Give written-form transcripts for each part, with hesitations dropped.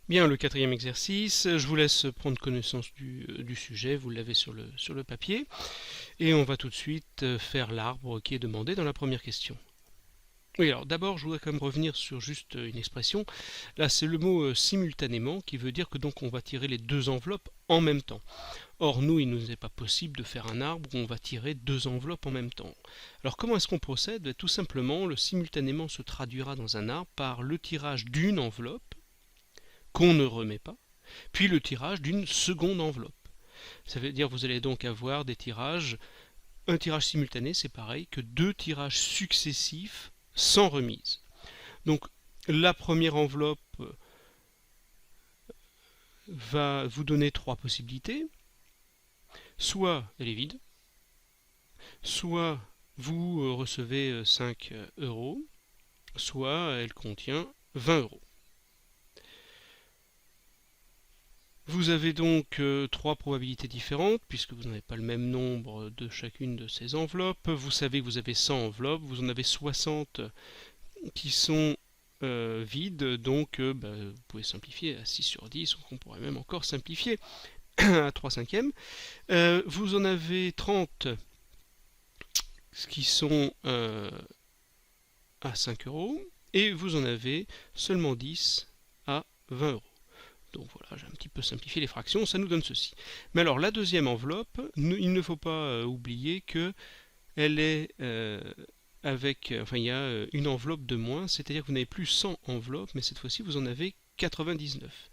Bien, le quatrième exercice, je vous laisse prendre connaissance du sujet, vous l'avez sur le papier, et on va tout de suite faire l'arbre qui est demandé dans la première question. Oui, alors d'abord, je voudrais quand même revenir sur juste une expression. Là, c'est le mot simultanément qui veut dire que donc on va tirer les deux enveloppes en même temps. Or, nous, il ne nous est pas possible de faire un arbre où on va tirer deux enveloppes en même temps. Alors, comment est-ce qu'on procède? Tout simplement, le simultanément se traduira dans un arbre par le tirage d'une enveloppe qu'on ne remet pas, puis le tirage d'une seconde enveloppe. Ça veut dire que vous allez donc avoir des tirages. Un tirage simultané, c'est pareil que deux tirages successifs sans remise. Donc la première enveloppe va vous donner trois possibilités. Soit elle est vide, soit vous recevez 5 euros, soit elle contient 20 euros. Vous avez donc trois probabilités différentes, puisque vous n'avez pas le même nombre de chacune de ces enveloppes. Vous savez que vous avez 100 enveloppes, vous en avez 60 qui sont vides, donc vous pouvez simplifier à 6 sur 10, ou on pourrait même encore simplifier à 3 cinquièmes. Vous en avez 30 qui sont à 5 euros, et vous en avez seulement 10 à 20 euros. Donc voilà, j'ai un petit peu simplifié les fractions, ça nous donne ceci. Mais alors la deuxième enveloppe, il ne faut pas oublier que elle est il y a une enveloppe de moins, c'est-à-dire que vous n'avez plus 100 enveloppes, mais cette fois-ci vous en avez 99.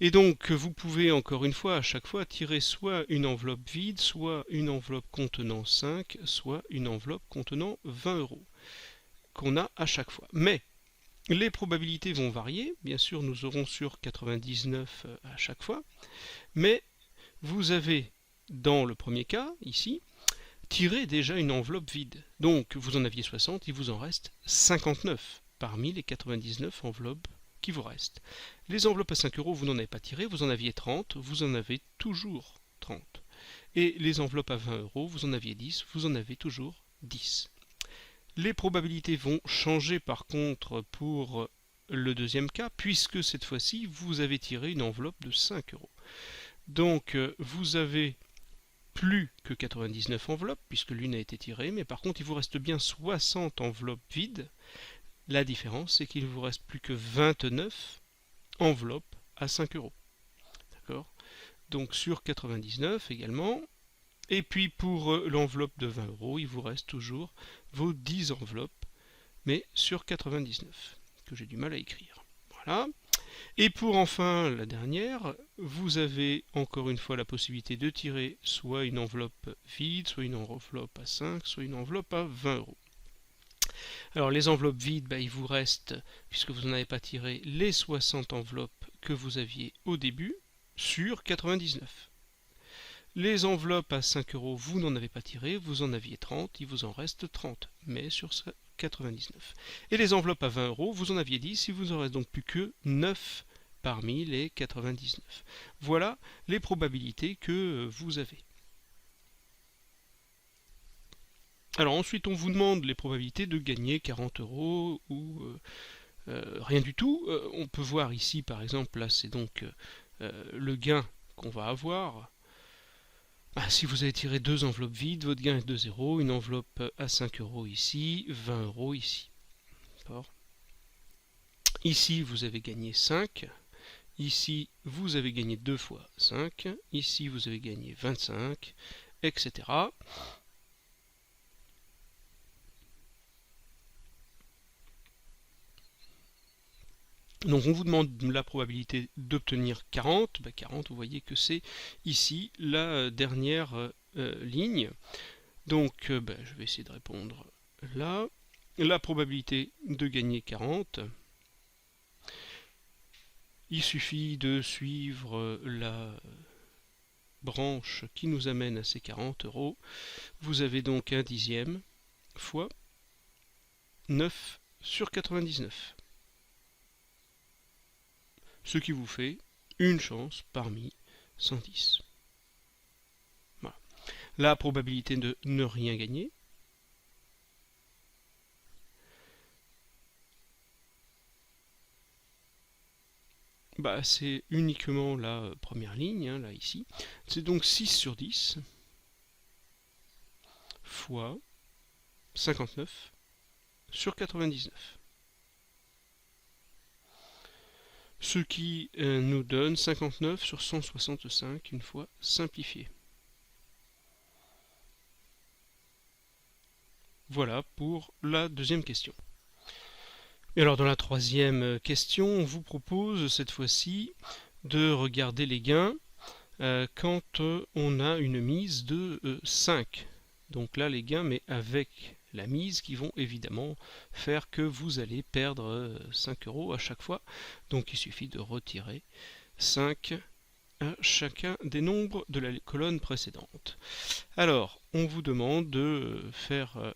Et donc vous pouvez encore une fois, à chaque fois, tirer soit une enveloppe vide, soit une enveloppe contenant 5, soit une enveloppe contenant 20 euros, qu'on a à chaque fois. Mais les probabilités vont varier, bien sûr nous aurons sur 99 à chaque fois, mais vous avez, dans le premier cas, ici, tiré déjà une enveloppe vide. Donc vous en aviez 60, il vous en reste 59 parmi les 99 enveloppes qui vous restent. Les enveloppes à 5 euros, vous n'en avez pas tiré, vous en aviez 30, vous en avez toujours 30. Et les enveloppes à 20 euros, vous en aviez 10, vous en avez toujours 10. Les probabilités vont changer par contre pour le deuxième cas, puisque cette fois-ci, vous avez tiré une enveloppe de 5 euros. Donc vous avez plus que 99 enveloppes, puisque l'une a été tirée, mais par contre il vous reste bien 60 enveloppes vides. La différence, c'est qu'il ne vous reste plus que 29 enveloppes à 5 euros. D'accord? Donc sur 99 également. Et puis pour l'enveloppe de 20 euros, il vous reste toujours vos 10 enveloppes, mais sur 99, que j'ai du mal à écrire. Voilà. Et pour enfin la dernière, vous avez encore une fois la possibilité de tirer soit une enveloppe vide, soit une enveloppe à 5, soit une enveloppe à 20 euros. Alors les enveloppes vides, il vous reste, puisque vous n'en avez pas tiré, les 60 enveloppes que vous aviez au début sur 99. Les enveloppes à 5 euros, vous n'en avez pas tiré, vous en aviez 30, il vous en reste 30, mais sur 99. Et les enveloppes à 20 euros, vous en aviez 10, il vous en reste donc plus que 9 parmi les 99. Voilà les probabilités que vous avez. Alors ensuite, on vous demande les probabilités de gagner 40 euros ou rien du tout. On peut voir ici, par exemple, là c'est donc le gain qu'on va avoir. Si vous avez tiré deux enveloppes vides, votre gain est de 0, une enveloppe à 5 euros ici, 20 euros ici. Ici, vous avez gagné 5. Ici, vous avez gagné 2 fois 5. Ici, vous avez gagné 25, etc. Donc on vous demande la probabilité d'obtenir 40. 40, vous voyez que c'est ici la dernière ligne. Donc je vais essayer de répondre là. La probabilité de gagner 40, il suffit de suivre la branche qui nous amène à ces 40 euros. Vous avez donc un dixième fois 9 sur 99. Ce qui vous fait une chance parmi 110. Voilà. La probabilité de ne rien gagner, bah, c'est uniquement la première ligne, hein, là ici. C'est donc 6 sur 10 fois 59 sur 99. Ce qui nous donne 59 sur 165 une fois simplifié. Voilà pour la deuxième question. Et alors dans la troisième question, on vous propose cette fois-ci de regarder les gains quand on a une mise de 5. Donc là les gains, mais avec la mise, qui vont évidemment faire que vous allez perdre 5 euros à chaque fois. Donc il suffit de retirer 5 à chacun des nombres de la colonne précédente. Alors, on vous demande de faire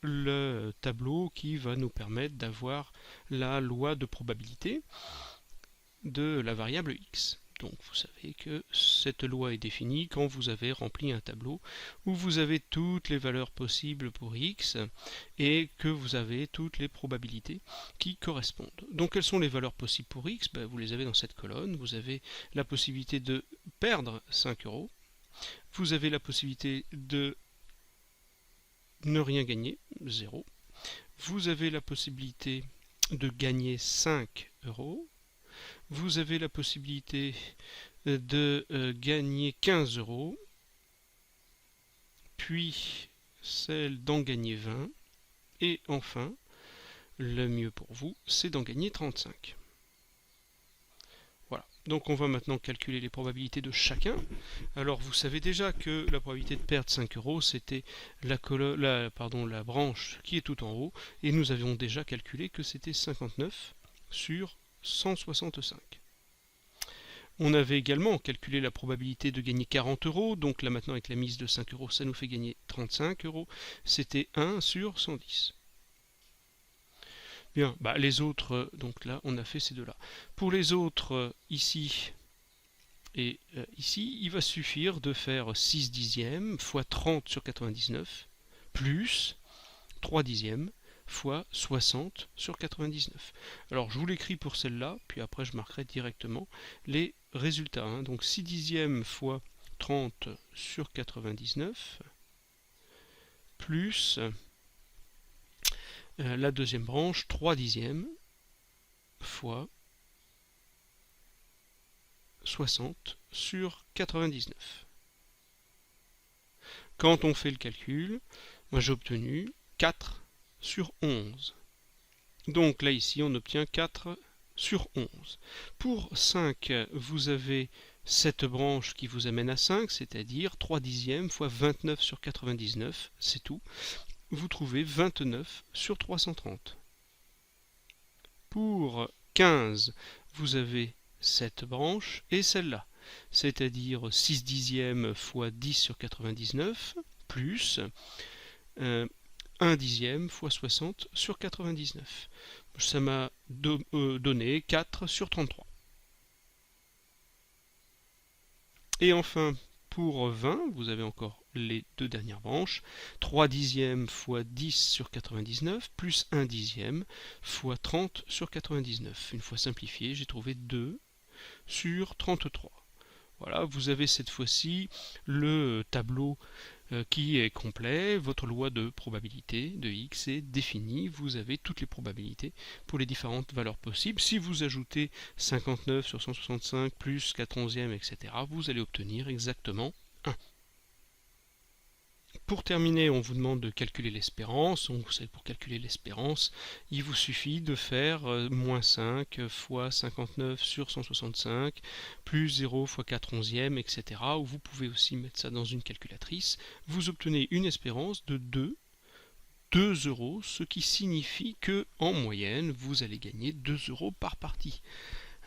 le tableau qui va nous permettre d'avoir la loi de probabilité de la variable x. Donc vous savez que cette loi est définie quand vous avez rempli un tableau où vous avez toutes les valeurs possibles pour x et que vous avez toutes les probabilités qui correspondent. Donc quelles sont les valeurs possibles pour x? Vous les avez dans cette colonne. Vous avez la possibilité de perdre 5 euros. Vous avez la possibilité de ne rien gagner, 0. Vous avez la possibilité de gagner 5 euros. Vous avez la possibilité de gagner 15 euros, puis celle d'en gagner 20, et enfin, le mieux pour vous, c'est d'en gagner 35. Voilà, donc on va maintenant calculer les probabilités de chacun. Alors vous savez déjà que la probabilité de perdre 5 euros, c'était la branche qui est tout en haut, et nous avions déjà calculé que c'était 59 sur 165. On avait également calculé la probabilité de gagner 40 euros, donc là maintenant avec la mise de 5 euros, ça nous fait gagner 35 euros. C'était 1 sur 110. Bien, les autres, donc là on a fait ces deux-là. Pour les autres, ici et ici, il va suffire de faire 6 dixièmes fois 30 sur 99, plus 3 dixièmes fois 60 sur 99. Alors je vous l'écris pour celle-là, puis après je marquerai directement les résultats. Hein. Donc 6 dixièmes fois 30 sur 99, plus la deuxième branche, 3 dixièmes fois 60 sur 99. Quand on fait le calcul, moi j'ai obtenu 4 sur 11. Donc là ici on obtient 4 sur 11. Pour 5, vous avez cette branche qui vous amène à 5, c'est-à-dire 3 dixièmes fois 29 sur 99, c'est tout. Vous trouvez 29 sur 330. Pour 15, vous avez cette branche et celle-là, c'est-à-dire 6 dixièmes fois 10 sur 99, plus 1 dixième fois 60 sur 99. Ça m'a donné 4 sur 33. Et enfin, pour 20, vous avez encore les deux dernières branches. 3 dixièmes fois 10 sur 99, plus 1 dixième fois 30 sur 99. Une fois simplifié, j'ai trouvé 2 sur 33. Voilà, vous avez cette fois-ci le tableau qui est complet. Votre loi de probabilité de x est définie. Vous avez toutes les probabilités pour les différentes valeurs possibles. Si vous ajoutez 59 sur 165 plus 4 onzièmes, etc., vous allez obtenir exactement 1. Pour terminer, on vous demande de calculer l'espérance. Vous savez, pour calculer l'espérance, il vous suffit de faire moins 5 fois 59 sur 165, plus 0 fois 4 onzièmes, etc. Ou vous pouvez aussi mettre ça dans une calculatrice. Vous obtenez une espérance de 2 euros, ce qui signifie que en moyenne, vous allez gagner 2 euros par partie.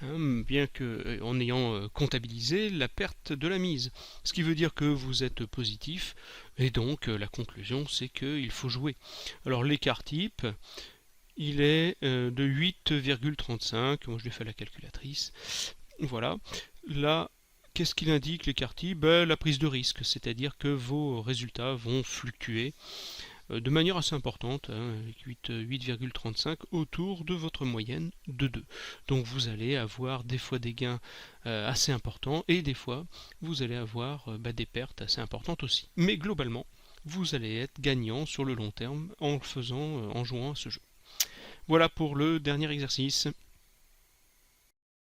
Bien que en ayant comptabilisé la perte de la mise. Ce qui veut dire que vous êtes positif, et donc la conclusion c'est qu'il faut jouer. Alors l'écart type, il est de 8,35, moi je l'ai fait à la calculatrice. Voilà, là, qu'est-ce qu'il indique l'écart type? La prise de risque, c'est-à-dire que vos résultats vont fluctuer de manière assez importante, avec 8,35 autour de votre moyenne de 2. Donc vous allez avoir des fois des gains assez importants et des fois vous allez avoir des pertes assez importantes aussi. Mais globalement, vous allez être gagnant sur le long terme en jouant à ce jeu. Voilà pour le dernier exercice.